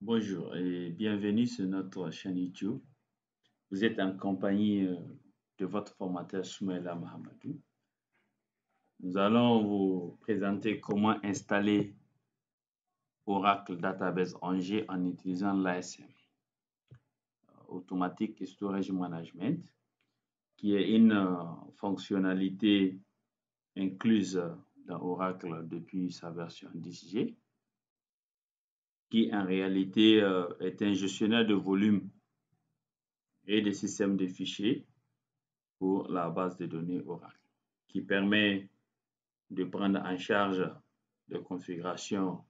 Bonjour et bienvenue sur notre chaîne YouTube. Vous êtes en compagnie de votre formateur Soumaïla Mahamadou. Nous allons vous présenter comment installer Oracle Database Angers en utilisant l'ASM, Automatic Storage Management, qui est une fonctionnalité incluse dans Oracle depuis sa version 10G, qui en réalité est un gestionnaire de volume et de systèmes de fichiers pour la base de données Oracle, qui permet de prendre en charge la configuration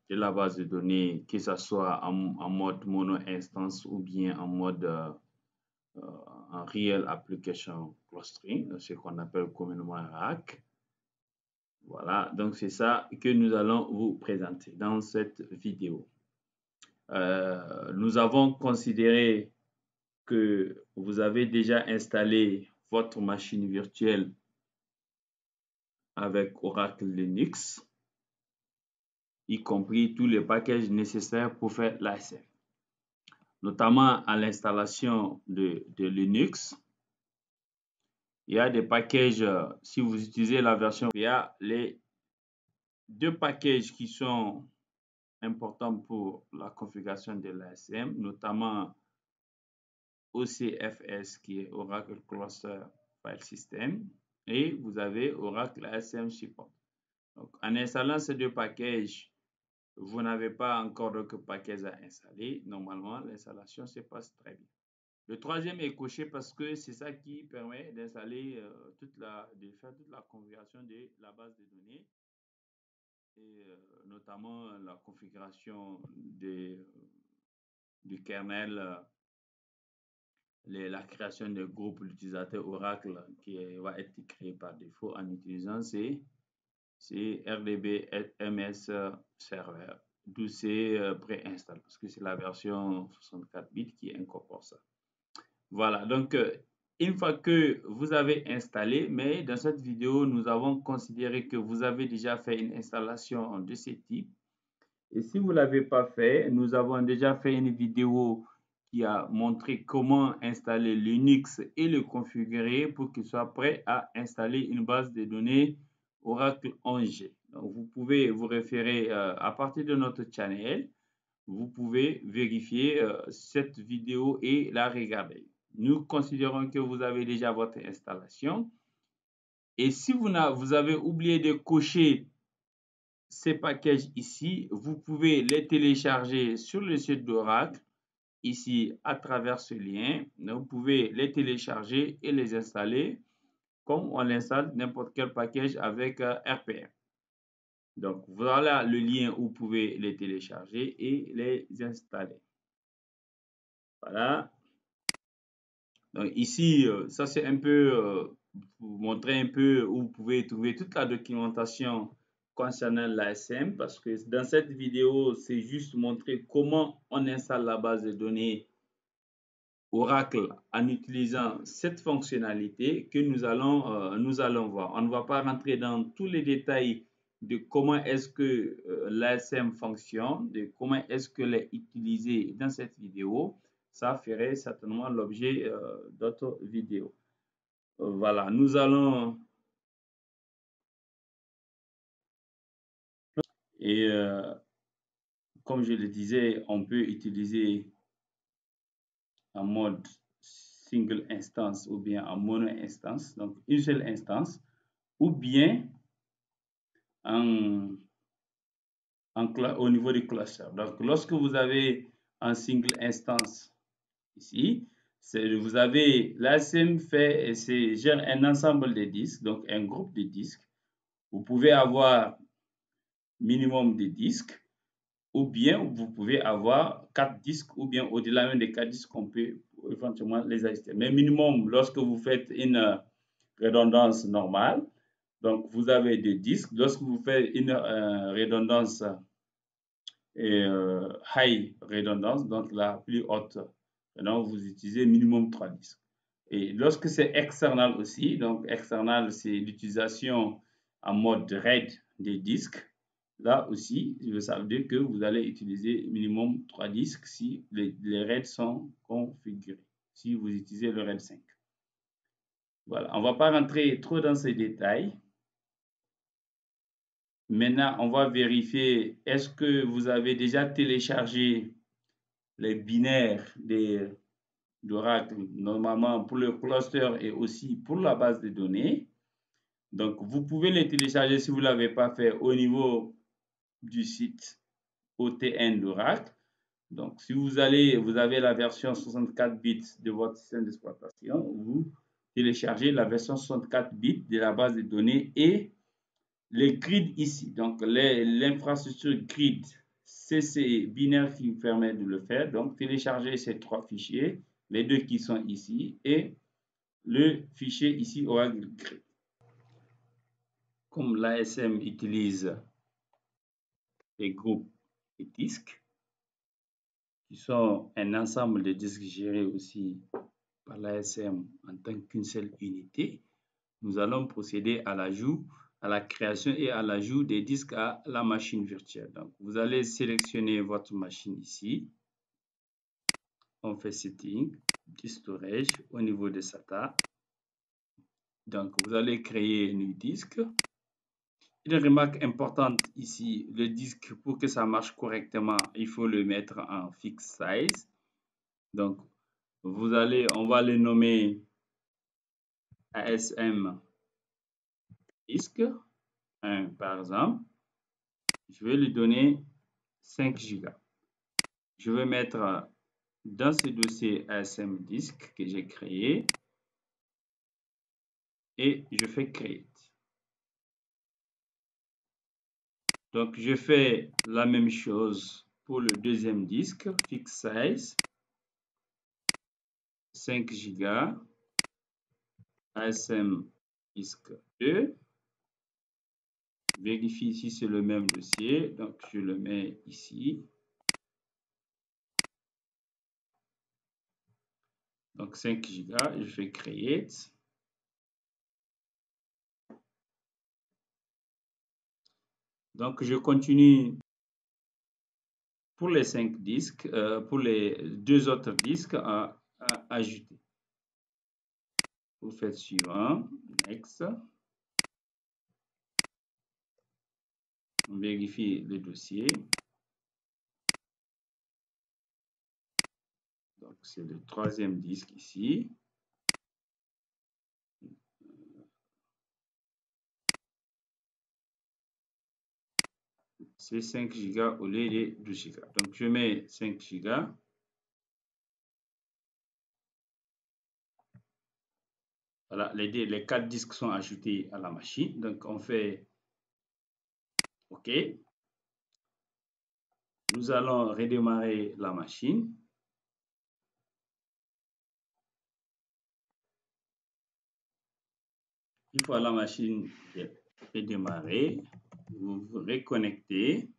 de la base de données, que ce soit en mode mono-instance ou bien en mode en Real Application Clustering, ce qu'on appelle communément RAC. Voilà, donc c'est ça que nous allons vous présenter dans cette vidéo. Nous avons considéré que vous avez déjà installé votre machine virtuelle avec Oracle Linux, y compris tous les packages nécessaires pour faire l'ASM, notamment à l'installation de Linux. Il y a des packages, si vous utilisez la version, il y a les deux packages qui sont importants pour la configuration de l'ASM, notamment OCFS qui est Oracle Cluster File System, et vous avez Oracle ASM Support. Donc, en installant ces deux packages, vous n'avez pas encore de paquets à installer. Normalement, l'installation se passe très bien. Le troisième est coché parce que c'est ça qui permet d'installer de faire toute la configuration de la base de données et notamment la configuration du kernel, la création de groupes d'utilisateurs Oracle qui va être créé par défaut en utilisant ces RDB MS Server, d'où c'est préinstallé parce que c'est la version 64 bits qui incorpore ça. Voilà, donc une fois que vous avez installé, mais dans cette vidéo, nous avons considéré que vous avez déjà fait une installation de ce type. Et si vous ne l'avez pas fait, nous avons déjà fait une vidéo qui a montré comment installer Linux et le configurer pour qu'il soit prêt à installer une base de données Oracle Angers. Donc, vous pouvez vous référer à partir de notre channel. Vous pouvez vérifier cette vidéo et la regarder. Nous considérons que vous avez déjà votre installation. Et si vous avez oublié de cocher ces packages ici, vous pouvez les télécharger sur le site d'Oracle, ici à travers ce lien. Vous pouvez les télécharger et les installer comme on installe n'importe quel package avec RPM. Donc voilà le lien où vous pouvez les télécharger et les installer. Voilà. Donc ici, ça c'est un peu pour vous montrer un peu où vous pouvez trouver toute la documentation concernant l'ASM, parce que dans cette vidéo, c'est juste montrer comment on installe la base de données Oracle en utilisant cette fonctionnalité que nous allons voir. On ne va pas rentrer dans tous les détails de comment est-ce que l'ASM fonctionne, de comment est-ce qu'elle est utilisée dans cette vidéo. Ça ferait certainement l'objet d'autres vidéos. Voilà, nous allons... Et comme je le disais, on peut utiliser en mode single instance ou bien en mono instance, donc une seule instance, ou bien au niveau du cluster. Donc, lorsque vous avez un single instance ici, vous avez l'ASM gère un ensemble de disques, donc un groupe de disques. Vous pouvez avoir minimum de disques, ou bien vous pouvez avoir 4 disques, ou bien au-delà même des 4 disques, on peut éventuellement les ajuster. Mais minimum, lorsque vous faites une redondance normale, donc vous avez 2 disques. Lorsque vous faites une redondance high redondance, donc la plus haute, donc vous utilisez minimum 3 disques. Et lorsque c'est external aussi, donc external, c'est l'utilisation en mode RAID des disques. Là aussi, ça veut dire que vous allez utiliser minimum 3 disques si les RAID sont configurés, si vous utilisez le RAID 5. Voilà, on ne va pas rentrer trop dans ces détails. Maintenant, on va vérifier, est-ce que vous avez déjà téléchargé les binaires d'Oracle, normalement pour le cluster et aussi pour la base de données. Donc, vous pouvez les télécharger si vous ne l'avez pas fait au niveau du site OTN d'Oracle. Donc, si vous avez la version 64 bits de votre système d'exploitation, vous téléchargez la version 64 bits de la base de données et les grids ici. Donc, l'infrastructure grid, c'est ces binaires qui vous permettent de le faire. Donc, téléchargez ces 3 fichiers, les 2 qui sont ici et le fichier ici Oracle Grid. Comme l'ASM utilise les groupes et disques, qui sont un ensemble de disques gérés aussi par l'ASM en tant qu'une seule unité, nous allons procéder à l'ajout, à la création et à l'ajout des disques à la machine virtuelle. Donc, vous allez sélectionner votre machine ici. On fait Setting, Disk Storage au niveau de SATA. Donc, vous allez créer un nouveau disque. Une remarque importante ici, le disque, pour que ça marche correctement, il faut le mettre en fixed size. Donc, on va le nommer ASM disque 1 par exemple. Je vais lui donner 5 Go. Je vais mettre dans ce dossier ASM disque que j'ai créé et je fais Create. Donc, je fais la même chose pour le deuxième disque, fixed size, 5 Go, ASM disque 2. Vérifie si c'est le même dossier, donc je le mets ici. Donc 5 Go, je fais Create. Donc je continue pour les 5 disques, pour les 2 autres disques à ajouter. Vous faites suivant, Next. On vérifie le dossier. Donc c'est le 3e disque ici. C'est 5 Go au lieu de 12 Go. Donc je mets 5 Go. Voilà, les 4 disques sont ajoutés à la machine. Donc on fait OK. Nous allons redémarrer la machine. Une fois la machine redémarrée, vous vous reconnectez.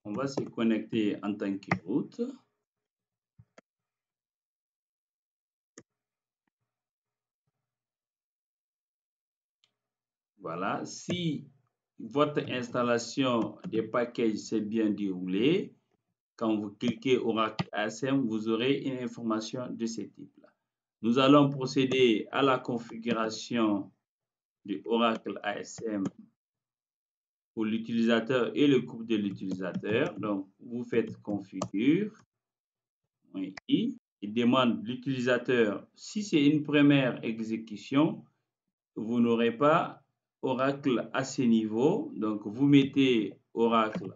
On va se connecter en tant que route. Voilà, si votre installation des packages s'est bien déroulée, quand vous cliquez Oracle ASM, vous aurez une information de ce type-là. Nous allons procéder à la configuration de Oracle ASM pour l'utilisateur et le groupe de l'utilisateur. Donc, vous faites configure. Oui, il demande l'utilisateur. Si c'est une première exécution, vous n'aurez pas Oracle à ce niveau. Donc, vous mettez Oracle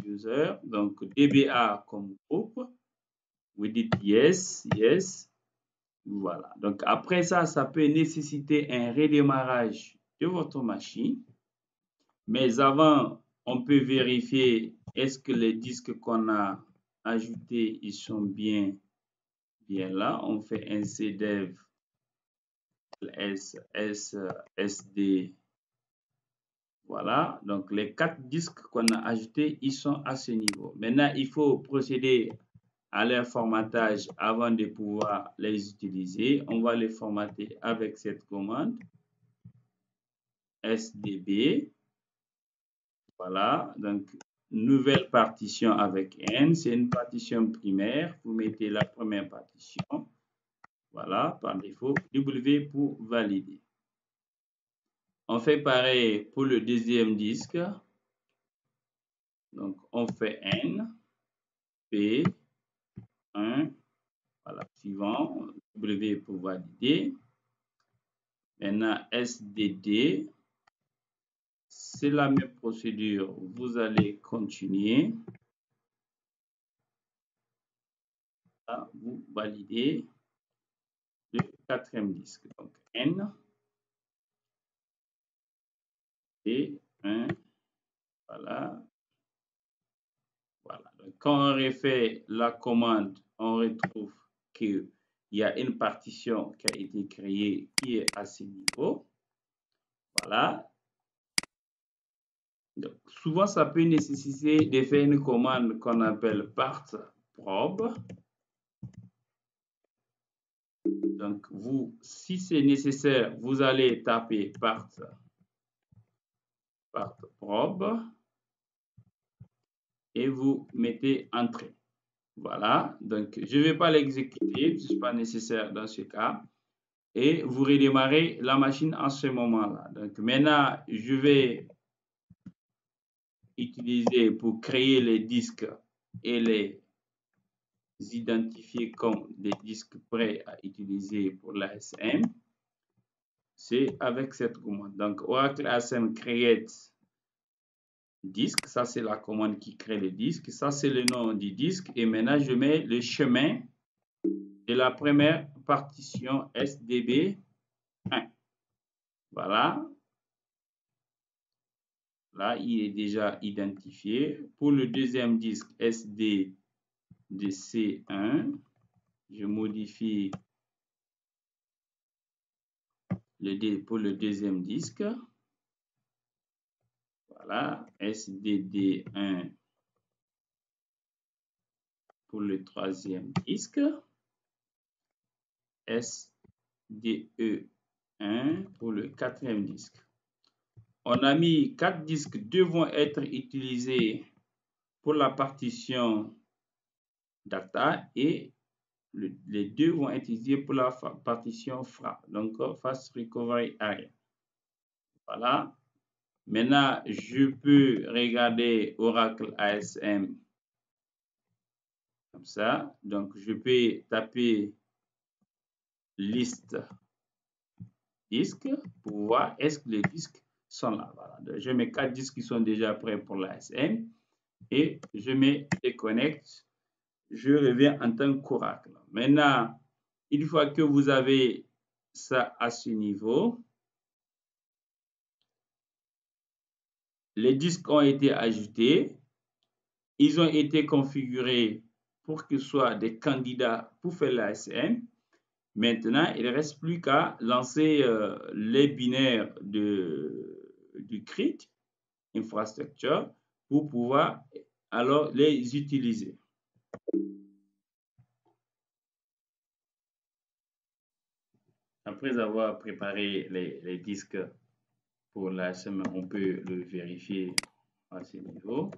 user, donc DBA comme groupe. Vous dites yes, yes. Voilà. Donc, après ça, ça peut nécessiter un redémarrage de votre machine. Mais avant, on peut vérifier est-ce que les disques qu'on a ajoutés, ils sont bien là. On fait un cdev sd Voilà, donc les 4 disques qu'on a ajoutés, ils sont à ce niveau. Maintenant, il faut procéder à leur formatage avant de pouvoir les utiliser. On va les formater avec cette commande sdb. Voilà, donc nouvelle partition avec N, c'est une partition primaire. Vous mettez la première partition. Voilà, par défaut, W pour valider. On fait pareil pour le deuxième disque. Donc, on fait N, P, 1, voilà, suivant, W pour valider. Maintenant, SDD, c'est la même procédure. Vous allez continuer. Là, vous validez le quatrième disque. Donc, N, P, 1, voilà. Voilà. Donc, quand on refait la commande, on retrouve qu'il y a une partition qui a été créée qui est à ce niveau. Voilà. Donc, souvent, ça peut nécessiter de faire une commande qu'on appelle part probe. Donc, vous, si c'est nécessaire, vous allez taper part probe et vous mettez entrée. Voilà. Donc, je ne vais pas l'exécuter, ce n'est pas nécessaire dans ce cas. Et vous redémarrez la machine en ce moment-là. Donc, maintenant, je vais utiliser pour créer les disques et les identifier comme des disques prêts à utiliser pour l'ASM. C'est avec cette commande. Donc, Oracle ASM create disque. Ça, c'est la commande qui crée le disque. Ça, c'est le nom du disque. Et maintenant, je mets le chemin de la première partition SDB 1. Voilà. Là, il est déjà identifié. Pour le deuxième disque SDDC1, je modifie pour le deuxième disque. Voilà, SDD1 pour le troisième disque. SDE1 pour le quatrième disque. On a mis 4 disques, 2 vont être utilisés pour la partition data et les 2 vont être utilisés pour la partition FRA, donc Fast Recovery Area. Voilà. Maintenant, je peux regarder Oracle ASM comme ça. Donc, je peux taper liste disques pour voir est-ce que les disques sont là. Voilà. Donc, je mets 4 disques qui sont déjà prêts pour l'ASM et je mets déconnecte. Je reviens en tant qu'Oracle. Maintenant, une fois que vous avez ça à ce niveau, les disques ont été ajoutés. Ils ont été configurés pour qu'ils soient des candidats pour faire l'ASM. Maintenant, il ne reste plus qu'à lancer les binaires du CRIT, infrastructure, pour pouvoir alors les utiliser. Après avoir préparé les disques pour l'ASM, on peut le vérifier à ce niveau.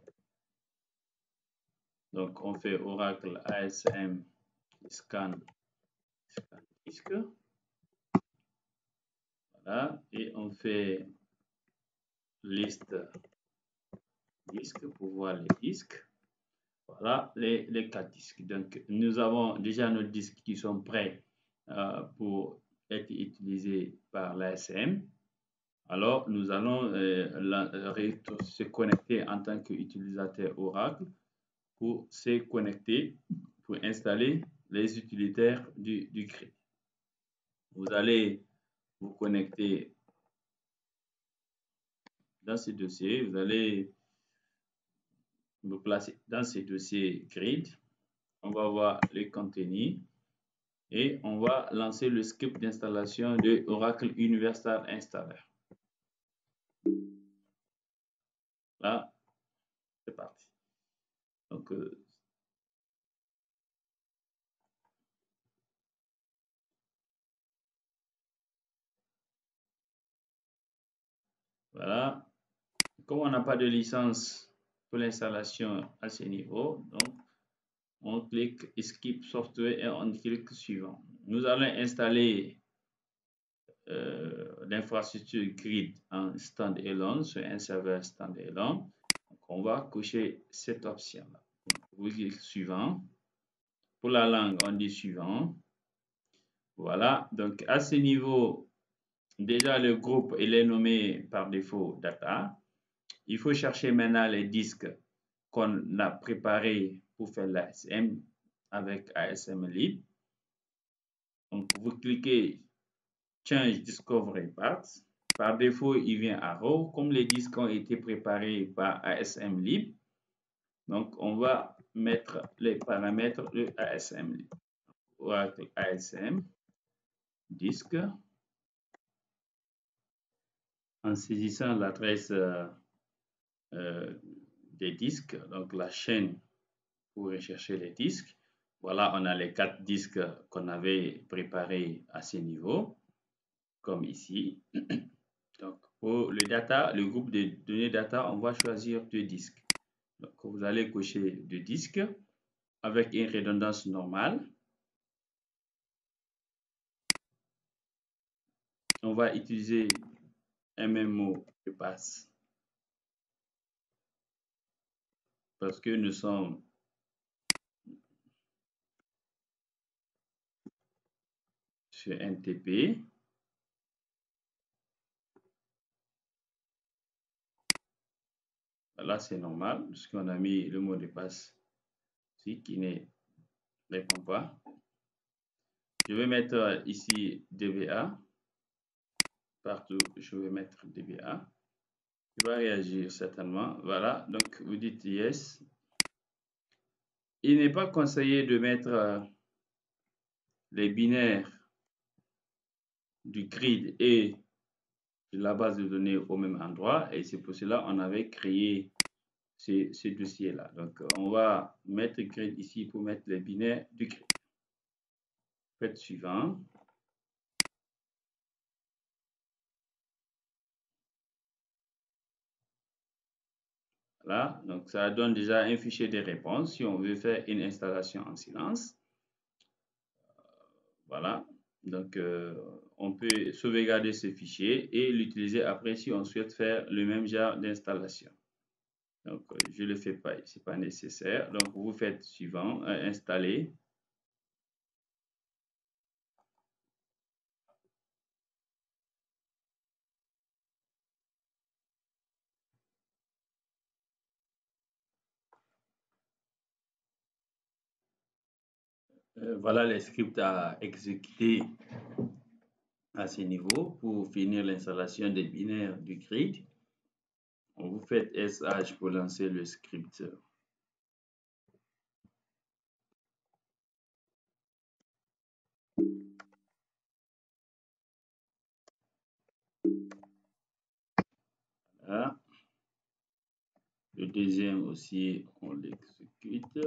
Donc, on fait Oracle ASM scan disque. Voilà, et on fait liste disque pour voir les disques. Voilà les 4 disques. Donc, nous avons déjà nos disques qui sont prêts pour être utilisés par l'ASM. Alors, nous allons se connecter en tant qu'utilisateur Oracle pour se connecter, pour installer les utilitaires du CRIT. Vous allez vous connecter dans ce dossier. Vous allez vous placer dans ce dossier grid. On va voir les contenus et on va lancer le script d'installation de Oracle Universal Installer. Donc, voilà. Comme on n'a pas de licence pour l'installation à ce niveau, donc on clique Skip Software et on clique Suivant. Nous allons installer l'infrastructure Grid en stand-alone sur un serveur stand-alone. On va cocher cette option-là. Vous cliquez Suivant. Pour la langue, on dit Suivant. Voilà. Donc, à ce niveau, déjà le groupe, il est nommé par défaut Data. Il faut chercher maintenant les disques qu'on a préparés pour faire l'ASM avec ASM Lib. Donc, vous cliquez Change Discovery Path. Par défaut, il vient à RAW, comme les disques ont été préparés par ASM Lib. Donc, on va mettre les paramètres de ASM Lib. Oracle ASM, disque. En saisissant l'adresse des disques, donc la chaîne pour rechercher les disques. Voilà, on a les 4 disques qu'on avait préparés à ce niveau, comme ici. Donc, pour le data, le groupe de données data, on va choisir 2 disques. Donc, vous allez cocher 2 disques avec une redondance normale. On va utiliser un même mot de passe parce que nous sommes sur NTP. Là, c'est normal parce qu'on a mis le mot de passe ici qui ne répond pas. Je vais mettre ici DBA. Partout, je vais mettre DBA. Il va réagir certainement. Voilà, donc vous dites yes. Il n'est pas conseillé de mettre les binaires du grid et de la base de données au même endroit. Et c'est pour cela qu'on avait créé ce dossier-là. Donc, on va mettre grid ici pour mettre les binaires du grid. Faites suivant. Voilà, donc ça donne déjà un fichier de réponse si on veut faire une installation en silence. Voilà, donc on peut sauvegarder ce fichier et l'utiliser après si on souhaite faire le même genre d'installation. Donc je ne le fais pas, ce n'est pas nécessaire. Donc vous faites suivant, installer. Voilà les scripts à exécuter à ce niveau pour finir l'installation des binaires du grid. Vous faites SH pour lancer le script. Voilà. Le deuxième aussi, on l'exécute.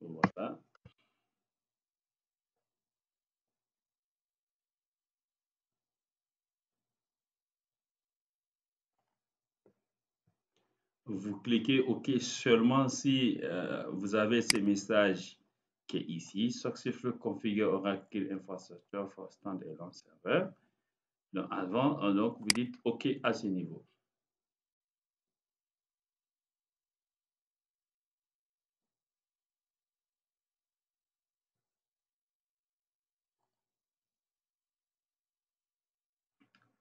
Voilà. Vous cliquez OK seulement si vous avez ce message qui est ici, Successful Configure Oracle Infrastructure for Standalone Server. Donc, avant, donc, vous dites OK à ce niveau.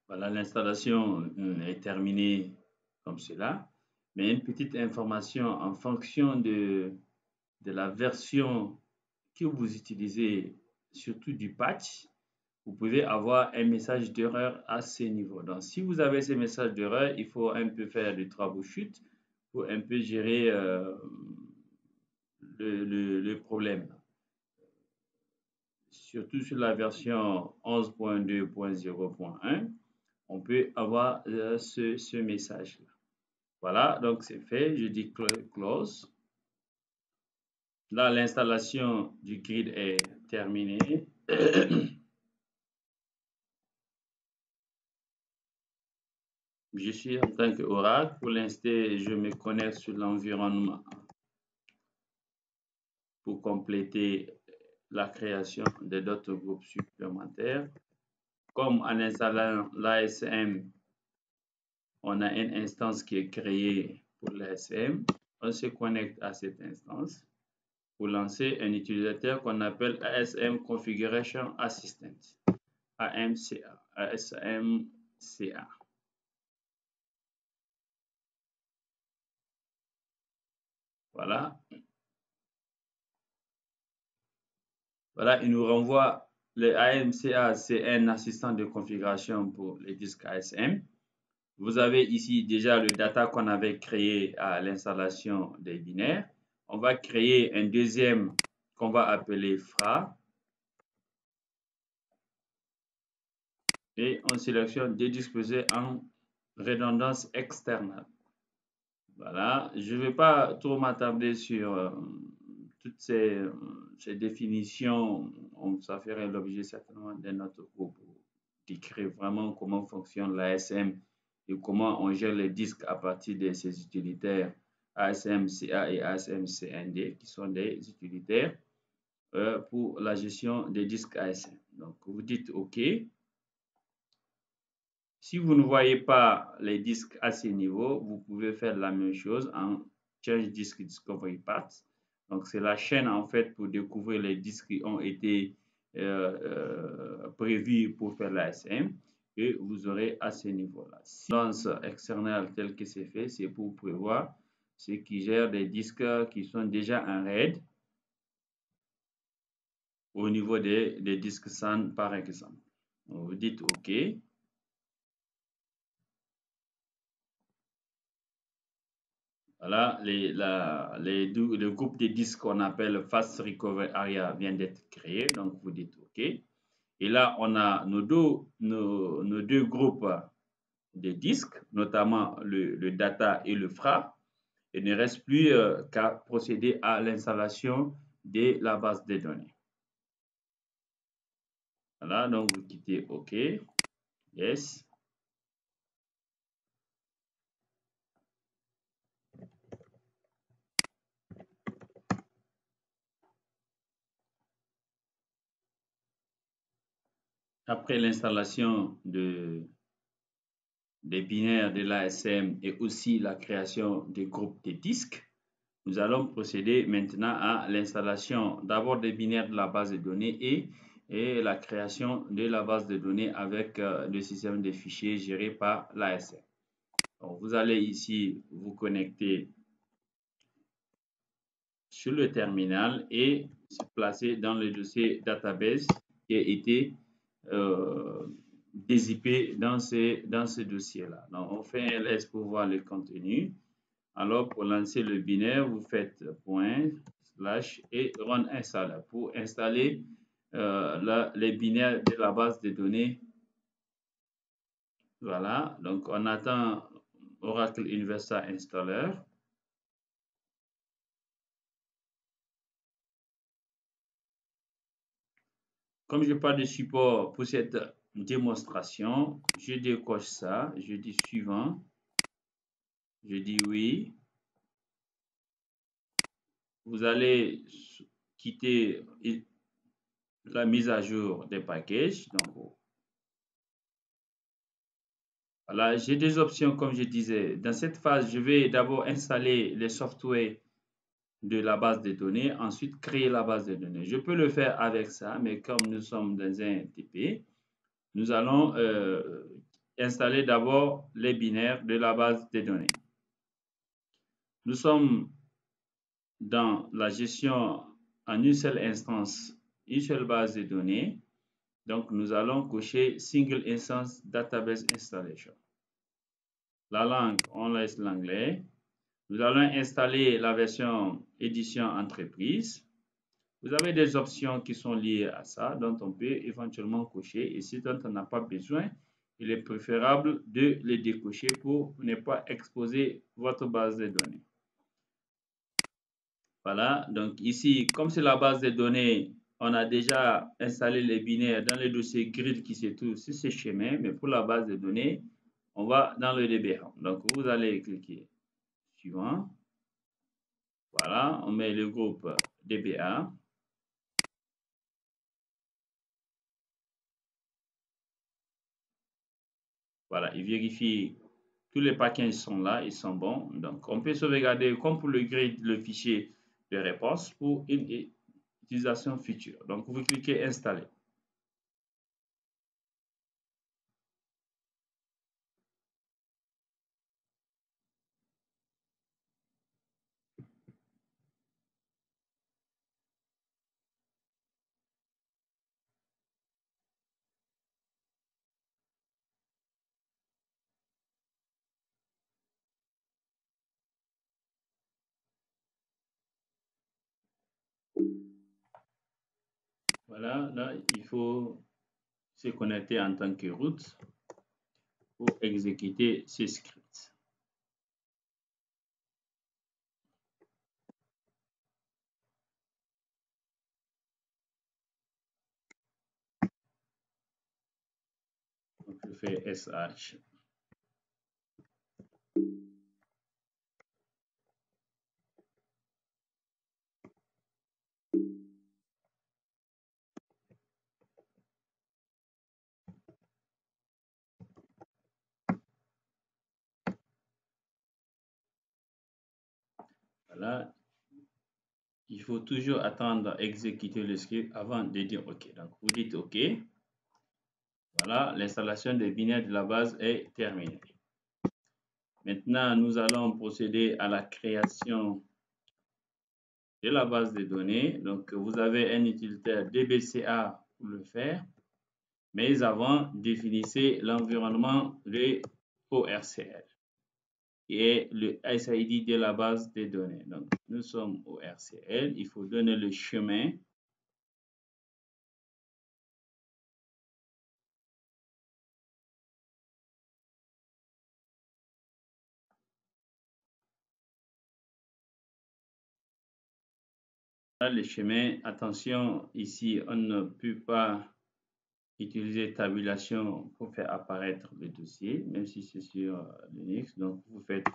Voilà, l'installation est terminée comme cela. Mais une petite information en fonction de la version que vous utilisez, surtout du patch, vous pouvez avoir un message d'erreur à ce niveau. Donc, si vous avez ces messages d'erreur, il faut un peu faire du troubleshoot pour un peu gérer le problème. surtout sur la version 11.2.0.1, on peut avoir ce message-là. Voilà, donc c'est fait. Je dis close. Là, l'installation du grid est terminée. Je suis en tant qu'Oracle. Pour l'instant, je me connecte sur l'environnement pour compléter la création d'autres groupes supplémentaires. Comme en installant l'ASM, on a une instance qui est créée pour l'ASM. On se connecte à cette instance pour lancer un utilisateur qu'on appelle ASM Configuration Assistant, AMCA. ASMCA. Voilà. Voilà, il nous renvoie le AMCA, c'est un assistant de configuration pour les disques ASM. Vous avez ici déjà le data qu'on avait créé à l'installation des binaires. On va créer un deuxième qu'on va appeler FRA. Et on sélectionne des disques pesés en redondance externe. Voilà, je ne vais pas trop m'attarder sur toutes ces définitions. Ça ferait l'objet certainement d'un autre cours pour décrire vraiment comment fonctionne l'ASM et comment on gère les disques à partir de ces utilitaires ASMCA et ASMCND qui sont des utilitaires pour la gestion des disques ASM. Donc, vous dites OK. Si vous ne voyez pas les disques à ce niveau, vous pouvez faire la même chose en Change Disk Discovery Path. Donc, c'est la chaîne en fait pour découvrir les disques qui ont été prévus pour faire l'ASM et vous aurez à ce niveau-là. Si lance external tel que c'est fait, c'est pour prévoir ce qui gère des disques qui sont déjà en RAID au niveau des disques SAN par exemple. Donc, vous dites OK. Voilà, le groupe de disques qu'on appelle Fast Recovery Area vient d'être créé, donc vous dites OK. Et là, on a nos deux groupes de disques, notamment le data et le FRA. Il ne reste plus qu'à procéder à l'installation de la base de données. Voilà, donc vous quittez OK. Yes. Après l'installation des binaires de l'ASM et aussi la création des groupes de disques, nous allons procéder maintenant à l'installation d'abord des binaires de la base de données et la création de la base de données avec le système de fichiers géré par l'ASM. Donc, vous allez ici vous connecter sur le terminal et se placer dans le dossier database qui a été dézippé dans ce dossier-là. Donc, on fait un ls pour voir le contenu. Alors, pour lancer le binaire, vous faites point slash et run installer pour installer les binaires de la base de données. Voilà, donc on attend Oracle Universal Installer. Comme je parle de support pour cette démonstration, je décoche ça, je dis suivant, je dis oui. Vous allez quitter la mise à jour des packages. Donc, voilà, j'ai des options comme je disais. Dans cette phase, je vais d'abord installer les softwares de la base de données, ensuite créer la base de données. Je peux le faire avec ça, mais comme nous sommes dans un TP, nous allons installer d'abord les binaires de la base de données. Nous sommes dans la gestion en une seule instance, une seule base de données. Donc, nous allons cocher Single Instance Database Installation. La langue, on laisse l'anglais. Nous allons installer la version édition entreprise. Vous avez des options qui sont liées à ça, dont on peut éventuellement cocher. Et si dont on n'a pas besoin, il est préférable de les décocher pour ne pas exposer votre base de données. Voilà, donc ici, comme c'est la base de données, on a déjà installé les binaires dans le dossier grid qui se trouve sur ce chemin, mais pour la base de données, on va dans le DBA. Donc, vous allez cliquer suivant. Voilà, on met le groupe DBA. Voilà, il vérifie tous les packages sont là, ils sont bons. Donc, on peut sauvegarder comme pour le grid le fichier de réponse pour une utilisation future. Donc, vous cliquez installer. Voilà, là, il faut se connecter en tant que root pour exécuter ce script. Donc, je fais SH. Voilà, il faut toujours attendre exécuter le script avant de dire OK. Donc, vous dites OK. Voilà, l'installation des binaires de la base est terminée. Maintenant, nous allons procéder à la création de la base de données. Donc, vous avez un utilitaire DBCA pour le faire. Mais avant, définissez l'environnement de ORCL, qui est le SID de la base de données. Donc, nous sommes au RCL. Il faut donner le chemin. Le chemin, attention, ici, on ne peut pas utiliser tabulation pour faire apparaître le dossier, même si c'est sur Linux. Donc, vous faites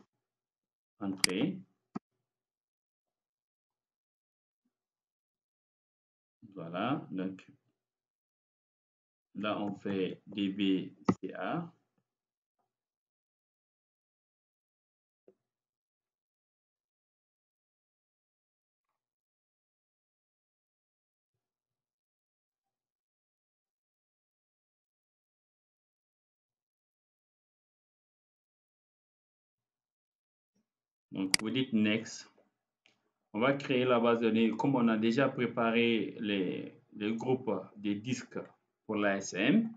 Entrée. Voilà, donc là, on fait DBCA. Donc, vous dites Next. On va créer la base de données. Comme on a déjà préparé les groupes des disques pour l'ASM,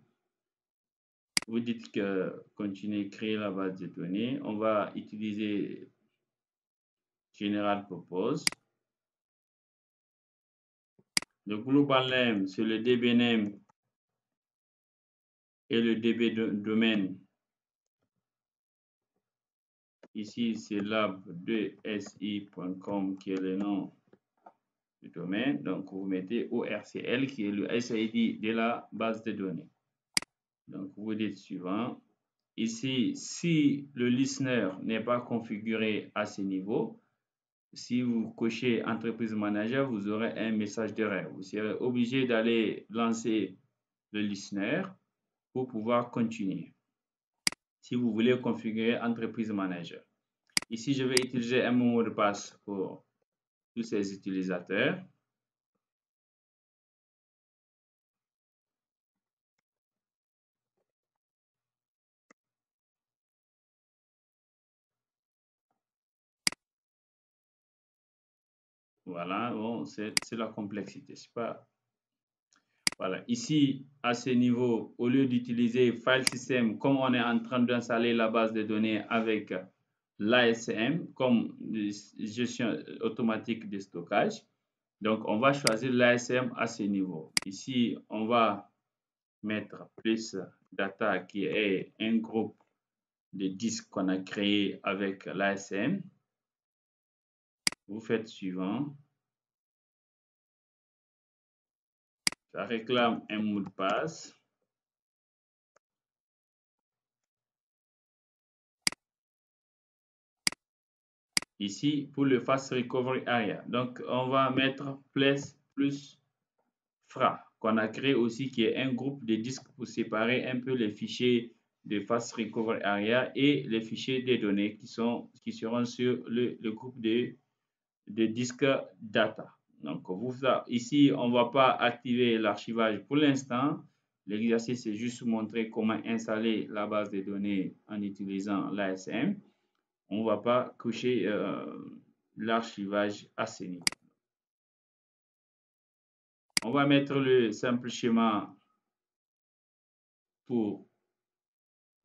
vous dites que continuez, créer la base de données. On va utiliser General Purpose. Le global name, c'est le DB name et le DB domaine. Ici, c'est lab2si.com qui est le nom du domaine. Donc, vous mettez ORCL qui est le SID de la base de données. Donc, vous dites suivant. Ici, si le listener n'est pas configuré à ce niveau, si vous cochez Entreprise Manager, vous aurez un message d'erreur. Vous serez obligé d'aller lancer le listener pour pouvoir continuer. Si vous voulez configurer Entreprise Manager. Ici, je vais utiliser un mot de passe pour tous ces utilisateurs. Voilà, bon, c'est la complexité. C'est pas... Voilà, ici, à ce niveau, au lieu d'utiliser file system, comme on est en train d'installer la base de données avec l'ASM, comme gestion automatique de stockage, Donc, on va choisir l'ASM à ce niveau. Ici, on va mettre plus data qui est un groupe de disques qu'on a créé avec l'ASM. Vous faites suivant. Ça réclame un mot de passe. Ici, pour le Fast Recovery Area. Donc, on va mettre plus FRA qu'on a créé aussi, qui est un groupe de disques pour séparer un peu les fichiers de Fast Recovery Area et les fichiers des données qui seront sur le groupe de disques data. Donc, ici, on ne va pas activer l'archivage pour l'instant. L'exercice, c'est juste montrer comment installer la base de données en utilisant l'ASM. On ne va pas coucher l'archivage à ce niveau. On va mettre le simple schéma pour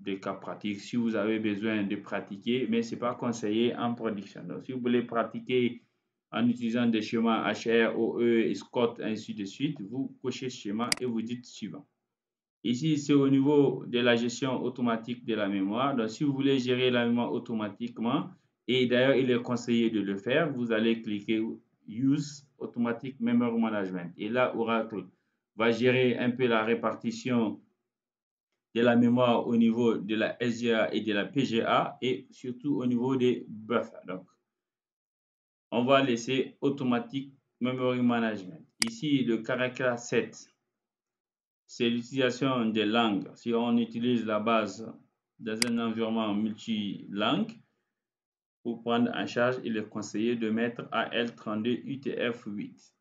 des cas pratiques si vous avez besoin de pratiquer, mais ce n'est pas conseillé en production. Donc, si vous voulez pratiquer en utilisant des schémas HR, OE, SCOT, ainsi de suite, vous cochez ce schéma et vous dites suivant. Ici, c'est au niveau de la gestion automatique de la mémoire. Donc, si vous voulez gérer la mémoire automatiquement, et d'ailleurs, il est conseillé de le faire, vous allez cliquer Use Automatic Memory Management. Et là, Oracle va gérer un peu la répartition de la mémoire au niveau de la SGA et de la PGA et surtout au niveau des buffers. Donc, on va laisser Automatic Memory Management. Ici, le caractère 7, c'est l'utilisation des langues. Si on utilise la base dans un environnement multilangue, pour prendre en charge, il est conseillé de mettre AL32 UTF-8.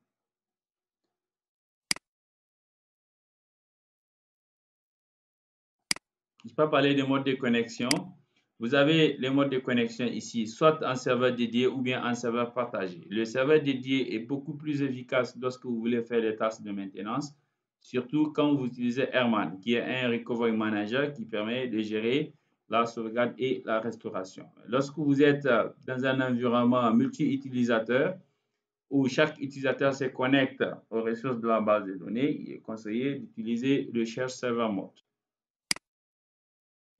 Je ne peux pas parler des modes de connexion. Vous avez les modes de connexion ici, soit en serveur dédié ou bien en serveur partagé. Le serveur dédié est beaucoup plus efficace lorsque vous voulez faire des tâches de maintenance, surtout quand vous utilisez Airman, qui est un recovery manager qui permet de gérer la sauvegarde et la restauration. Lorsque vous êtes dans un environnement multi-utilisateur, où chaque utilisateur se connecte aux ressources de la base de données, il est conseillé d'utiliser le Share Server Mode.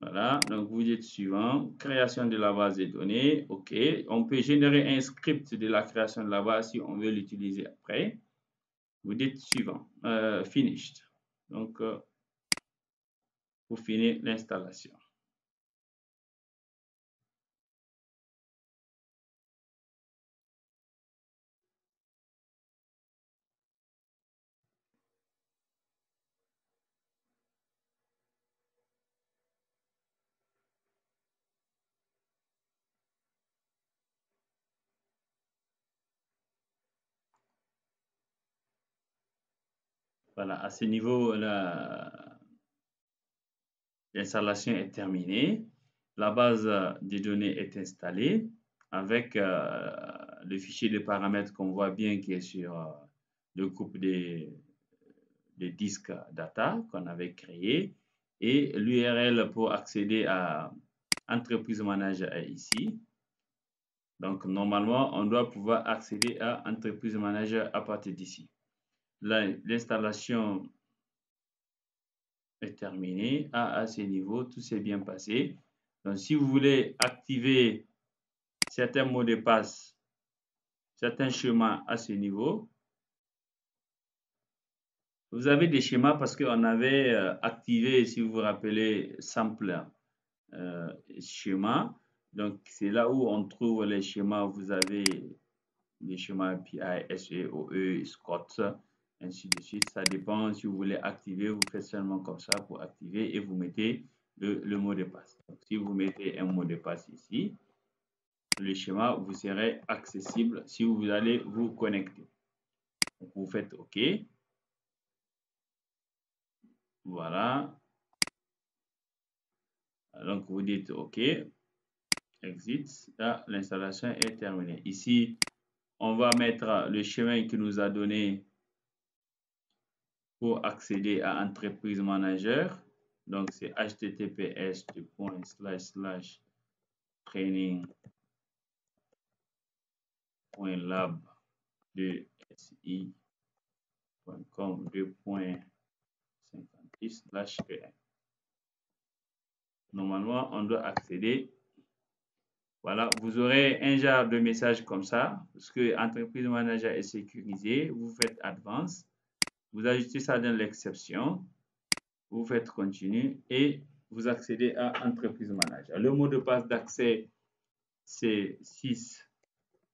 Voilà, donc vous dites suivant, création de la base de données, OK. On peut générer un script de la création de la base si on veut l'utiliser après. Vous dites suivant, finished. Donc, pour finir l'installation. Voilà, à ce niveau, l'installation est terminée. La base de données est installée avec le fichier de paramètres qu'on voit bien qui est sur le groupe des disques data qu'on avait créé et l'URL pour accéder à Entreprise Manager est ici. Donc, normalement, on doit pouvoir accéder à Entreprise Manager à partir d'ici. L'installation est terminée. À ce niveau, tout s'est bien passé. Donc, si vous voulez activer certains mots de passe, certains schémas à ce niveau, vous avez des schémas parce qu'on avait activé, si vous vous rappelez, Sampler schéma. Donc, c'est là où on trouve les schémas. Vous avez les schémas PI, SE, OE, SCOT, ainsi de suite. Ça dépend. Si vous voulez activer, vous faites seulement comme ça pour activer et vous mettez le mot de passe. Donc, si vous mettez un mot de passe ici, le schéma vous serait accessible si vous allez vous connecter. Donc, vous faites OK. Voilà. Donc, vous dites OK. Exit. Là, l'installation est terminée. Ici, on va mettre le chemin qu'il nous a donné pour accéder à Entreprise Manager. Donc, c'est https://training.lab de si.com 2.56/E1. Normalement, on doit accéder. Voilà, vous aurez un genre de message comme ça, parce que Entreprise Manager est sécurisé. Vous faites Advance, vous ajoutez ça dans l'exception, vous faites Continue et vous accédez à Entreprise Manager. Le mot de passe d'accès, c'est 6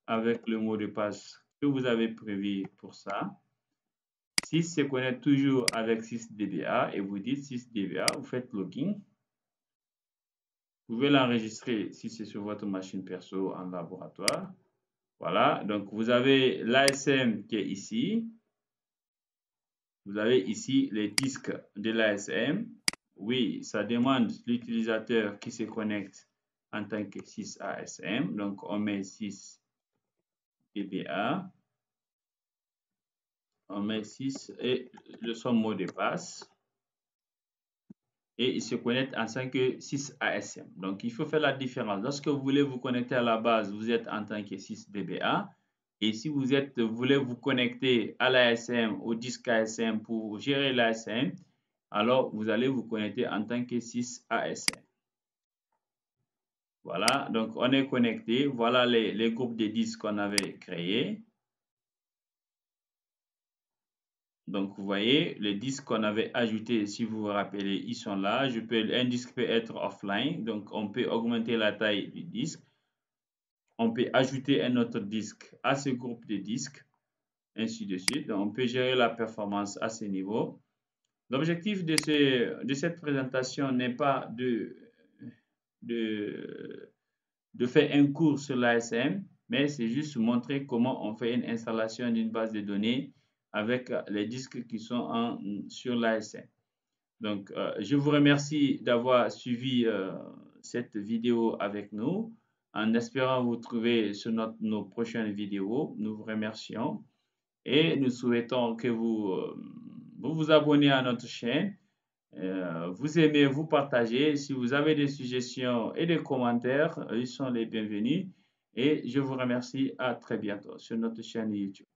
avec le mot de passe que vous avez prévu pour ça. 6 se connecte toujours avec 6DBA et vous dites 6DBA, vous faites Login. Vous pouvez l'enregistrer si c'est sur votre machine perso en laboratoire. Voilà, donc vous avez l'ASM qui est ici. Vous avez ici les disques de l'ASM. Oui, ça demande l'utilisateur qui se connecte en tant que 6ASM. Donc, on met 6DBA. On met 6 et son mot de passe. Et il se connecte en tant que 6ASM. Donc, il faut faire la différence. Lorsque vous voulez vous connecter à la base, vous êtes en tant que 6DBA. Et si vous voulez vous connecter à l'ASM, au disque ASM pour gérer l'ASM, alors vous allez vous connecter en tant que 6ASM. Voilà, donc on est connecté. Voilà les groupes de disques qu'on avait créés. Donc, vous voyez, les disques qu'on avait ajoutés, si vous vous rappelez, ils sont là. Un disque peut être offline, donc on peut augmenter la taille du disque. On peut ajouter un autre disque à ce groupe de disques, ainsi de suite. Donc, on peut gérer la performance à ce niveau. L'objectif de cette présentation n'est pas de faire un cours sur l'ASM, mais c'est juste montrer comment on fait une installation d'une base de données avec les disques qui sont sur l'ASM. Donc, je vous remercie d'avoir suivi cette vidéo avec nous. En espérant vous trouver sur nos prochaines vidéos, nous vous remercions et nous souhaitons que vous abonnez à notre chaîne. Vous aimez, vous partagez. Si vous avez des suggestions et des commentaires, ils sont les bienvenus. Et je vous remercie. À très bientôt sur notre chaîne YouTube.